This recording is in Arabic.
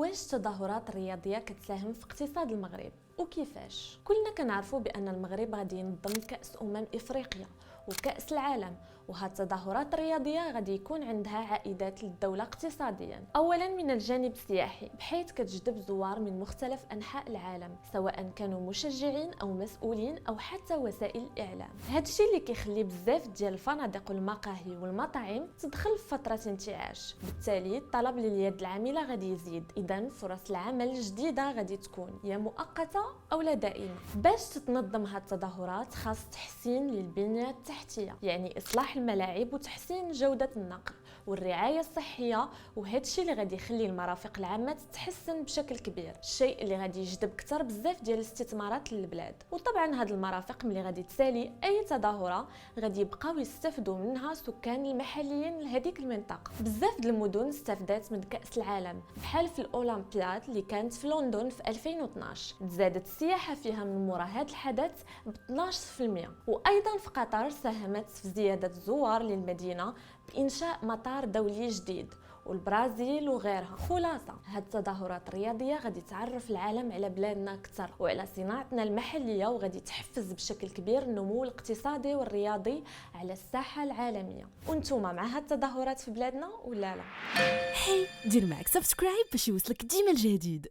واش التظاهرات الرياضيه كتساهم في اقتصاد المغرب وكيفاش؟ كلنا كنعرفوا بان المغرب غادي ينظم كاس افريقيا وكاس العالم، وهاد التظاهرات الرياضيه غادي يكون عندها عائدات للدوله اقتصاديا. اولا من الجانب السياحي، بحيث كتجذب زوار من مختلف انحاء العالم، سواء كانوا مشجعين او مسؤولين او حتى وسائل الاعلام. هادشي اللي كيخلي بزاف ديال الفنادق والمقاهي والمطاعم تدخل في فتره انتعاش، بالتالي الطلب لليد العامله غادي يزيد، اذا فرص العمل الجديده غادي تكون يا مؤقته او لا دائمه. باش تتنظم هاد التظاهرات خاص تحسين للبنيه التحتيه، يعني اصلاح الملاعب وتحسين جوده النقل والرعايه الصحيه، وهادشي اللي غادي يخلي المرافق العامه تتحسن بشكل كبير، الشيء اللي غادي يجذب اكثر بزاف ديال الاستثمارات للبلاد. وطبعا هاد المرافق ملي غادي تسالي اي تظاهره غادي يبقاو يستافدوا منها السكان المحليين لهذيك المنطقه. بزاف د المدن استفادت من كاس العالم، بحال في الاولمبياد اللي كانت في لندن في 2012، تزادت السياحه فيها من مورا هذا الحدث ب 12%. وايضا في قطر ساهمت في زياده الزوار للمدينه بانشاء مطار دولي جديد، والبرازيل وغيرها. خلاصه هاد التظاهرات الرياضيه غادي تعرف العالم على بلادنا اكثر وعلى صناعتنا المحليه، وغادي تحفز بشكل كبير النمو الاقتصادي والرياضي على الساحه العالميه. وانتوما مع هاد التظاهرات في بلادنا ولا لا؟ دير معك سبسكرايب باش يوصلك ديما الجديد.